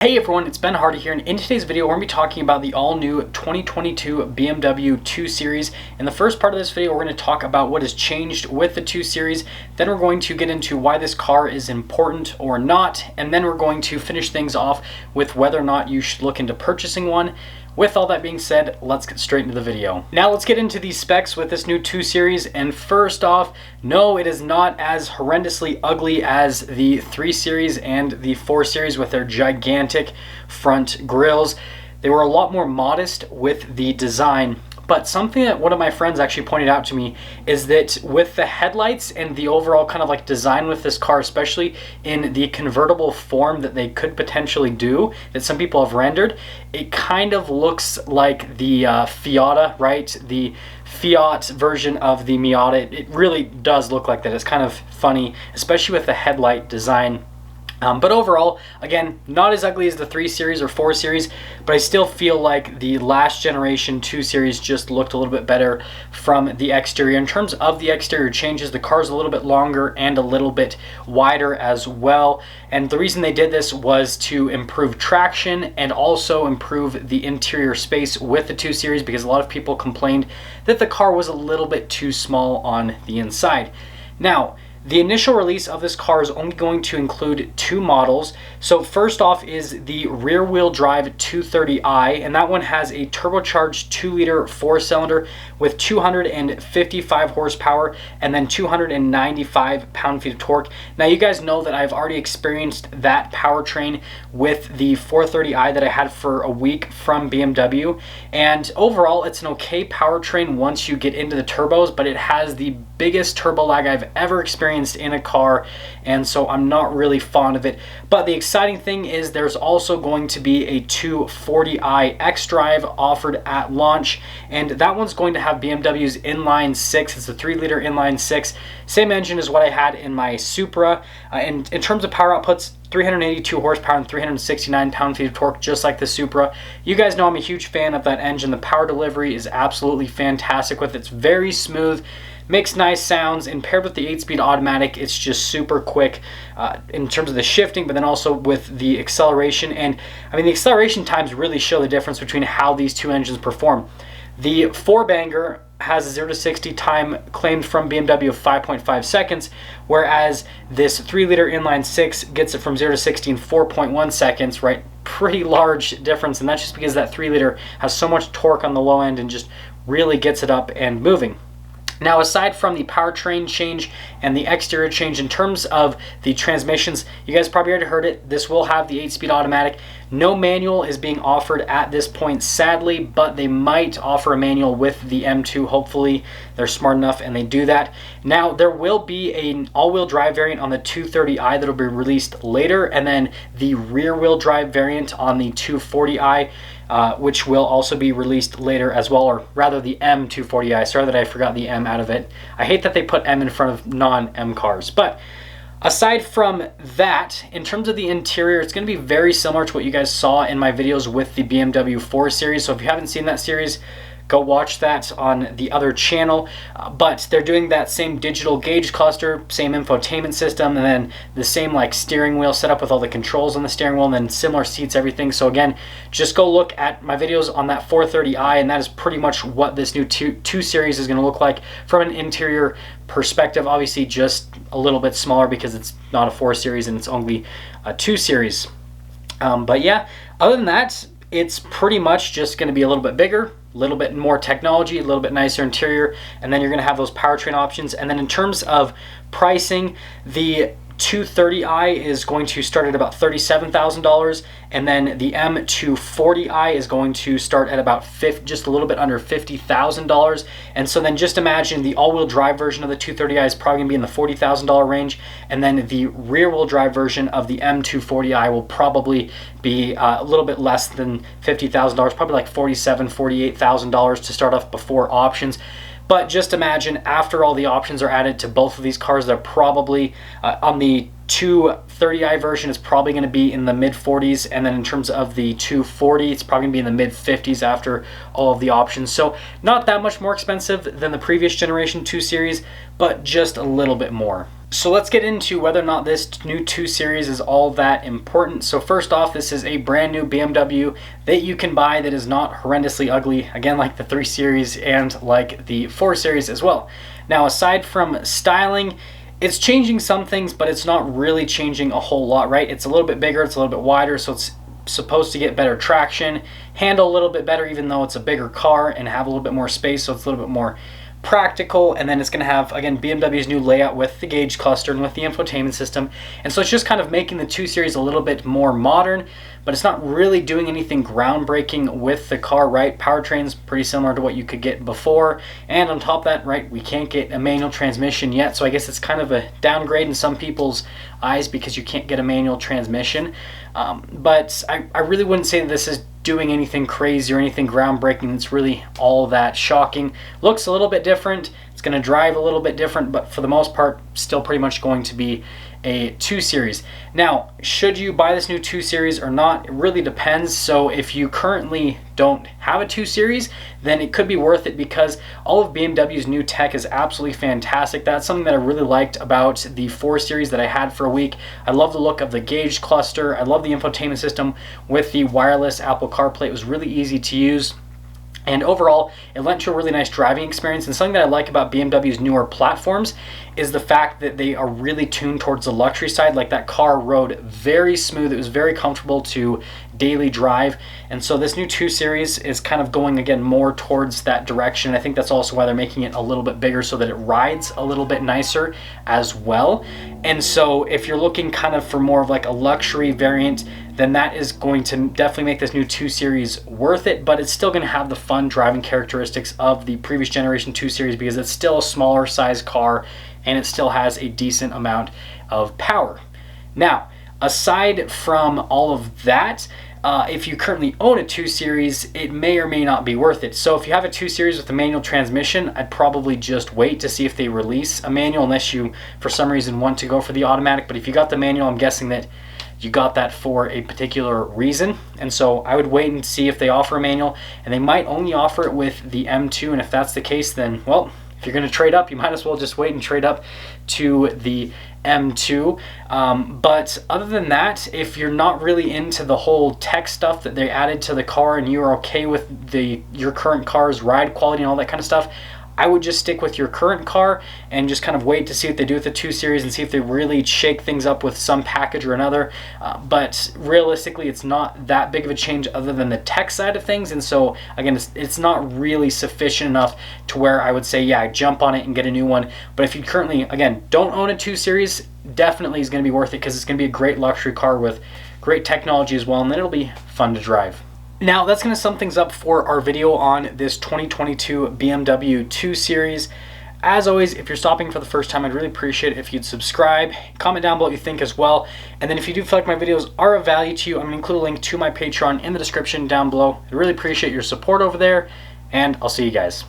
Hey everyone, it's Ben Hardy here, and in today's video we're going to be talking about the all-new 2022 BMW 2 Series. In the first part of this video we're going to talk about what has changed with the 2 Series, then we're going to get into why this car is important or not, and then we're going to finish things off with whether or not you should look into purchasing one. With all that being said, let's get straight into the video. Now let's get into the specs with this new 2 Series, and first off, no, it is not as horrendously ugly as the 3 Series and the 4 Series with their gigantic front grills. They were a lot more modest with the design, but something that one of my friends actually pointed out to me is that with the headlights and the overall kind of like design with this car, especially in the convertible form that they could potentially do, that some people have rendered, it kind of looks like the Fiata, right? The Fiat version of the Miata. It really does look like that. It's kind of funny, especially with the headlight design. But overall, again, not as ugly as the 3 Series or 4 Series, but I still feel like the last generation 2 Series just looked a little bit better from the exterior. In terms of the exterior changes, the car's a little bit longer and a little bit wider as well. And the reason they did this was to improve traction and also improve the interior space with the 2 Series, because a lot of people complained that the car was a little bit too small on the inside. Now, the initial release of this car is only going to include 2 models. So first off is the rear-wheel drive 230i, and that one has a turbocharged 2-liter 4-cylinder with 255 horsepower and then 295 pound-feet of torque. Now you guys know that I've already experienced that powertrain with the 430i that I had for a week from BMW, and overall it's an okay powertrain once you get into the turbos, but it has the biggest turbo lag I've ever experienced in a car, and so I'm not really fond of it. But the exciting thing is there's also going to be a 240i xDrive offered at launch, and that one's going to have BMW's inline 6. It's a 3-liter inline 6, same engine as what I had in my Supra, and in terms of power outputs, 382 horsepower and 369 pound-feet of torque, just like the Supra. You guys know I'm a huge fan of that engine. The power delivery is absolutely fantastic with it. It's very smooth, makes nice sounds, and paired with the 8-speed automatic, it's just super quick in terms of the shifting, but then also with the acceleration. And I mean, the acceleration times really show the difference between how these two engines perform. The 4-banger has a 0 to 60 time claimed from BMW of 5.5 seconds, whereas this 3-liter inline 6 gets it from 0 to 60 in 4.1 seconds, right? Pretty large difference, and that's just because that 3-liter has so much torque on the low end and just really gets it up and moving. Now, aside from the powertrain change and the exterior change, in terms of the transmissions, you guys probably already heard it, this will have the 8-speed automatic. No manual is being offered at this point, sadly, but they might offer a manual with the M2. Hopefully, they're smart enough and they do that. Now, there will be an all-wheel drive variant on the 230i that will be released later, and then the rear-wheel drive variant on the 240i. Which will also be released later as well, or rather the M240i. Sorry that I forgot the M out of it. I hate that they put M in front of non-M cars. But aside from that, in terms of the interior, it's going to be very similar to what you guys saw in my videos with the BMW 4 Series. So if you haven't seen that series, go watch that on the other channel. But they're doing that same digital gauge cluster, same infotainment system, and then the same like steering wheel setup with all the controls on the steering wheel, and then similar seats, everything. So again, just go look at my videos on that 430i, and that is pretty much what this new 2 Series is going to look like from an interior perspective. Obviously just a little bit smaller because it's not a 4 Series and it's only a 2 Series. But yeah, other than that, it's pretty much just going to be a little bit bigger, a little bit more technology, a little bit nicer interior, and then you're going to have those powertrain options. And then in terms of pricing, the 230i is going to start at about $37,000, and then the M240i is going to start at about just a little bit under $50,000. And so then just imagine the all-wheel drive version of the 230i is probably going to be in the $40,000 range, and then the rear-wheel drive version of the M240i will probably be a little bit less than $50,000, probably like $47,000, $48,000 to start off before options. But just imagine after all the options are added to both of these cars, they're probably on the 230i version, it's probably going to be in the mid-40s, and then in terms of the 240, it's probably going to be in the mid-50s after all of the options. So not that much more expensive than the previous generation 2 Series, but just a little bit more. So let's get into whether or not this new 2 Series is all that important. So first off, this is a brand new BMW that you can buy that is not horrendously ugly, again like the 3 Series and like the 4 Series as well. Now aside from styling, it's changing some things, but it's not really changing a whole lot, right? It's a little bit bigger, it's a little bit wider, so it's supposed to get better traction, handle a little bit better even though it's a bigger car, and have a little bit more space, so it's a little bit more practical. And then it's going to have, again, BMW's new layout with the gauge cluster and with the infotainment system. And so it's just kind of making the 2 Series a little bit more modern, but it's not really doing anything groundbreaking with the car, right? Powertrain's pretty similar to what you could get before. And on top of that, right, we can't get a manual transmission yet. So I guess it's kind of a downgrade in some people's eyes because you can't get a manual transmission. But I really wouldn't say that this is doing anything crazy or anything groundbreaking. It's really all that shocking. Looks a little bit different. It's going to drive a little bit different, but for the most part, still pretty much going to be a 2 Series. Now, should you buy this new 2 Series or not? It really depends. So if you currently don't have a 2 Series, then it could be worth it because all of BMW's new tech is absolutely fantastic. That's something that I really liked about the 4 Series that I had for a week. I love the look of the gauge cluster. I love the infotainment system with the wireless Apple CarPlay. It was really easy to use. And overall, it lent to a really nice driving experience. And something that I like about BMW's newer platforms is the fact that they are really tuned towards the luxury side. Like that car rode very smooth. It was very comfortable to daily drive. And so this new 2 Series is kind of going, again, more towards that direction. I think that's also why they're making it a little bit bigger so that it rides a little bit nicer as well. And so if you're looking kind of for more of like a luxury variant, then that is going to definitely make this new 2 Series worth it, but it's still going to have the fun driving characteristics of the previous generation 2 Series because it's still a smaller size car and it still has a decent amount of power. Now, aside from all of that, if you currently own a 2 Series, it may or may not be worth it. So if you have a 2 Series with a manual transmission, I'd probably just wait to see if they release a manual unless you, for some reason, want to go for the automatic. But if you got the manual, I'm guessing that you got that for a particular reason. And so I would wait and see if they offer a manual, and they might only offer it with the M2. And if that's the case, then, well, if you're going to trade up, you might as well just wait and trade up to the M2. But other than that, if you're not really into the whole tech stuff that they added to the car and you're okay with your current car's ride quality and all that kind of stuff, I would just stick with your current car and just kind of wait to see what they do with the 2 Series and see if they really shake things up with some package or another. But realistically, it's not that big of a change other than the tech side of things. And so, again, it's not really sufficient enough to where I would say, yeah, jump on it and get a new one. But if you currently, again, don't own a 2 Series, definitely is going to be worth it because it's going to be a great luxury car with great technology as well, and then it'll be fun to drive. Now, that's going to sum things up for our video on this 2022 BMW 2 Series. As always, if you're stopping for the first time, I'd really appreciate it if you'd subscribe, comment down below what you think as well. And then if you do feel like my videos are of value to you, I'm going to include a link to my Patreon in the description down below. I really appreciate your support over there, and I'll see you guys.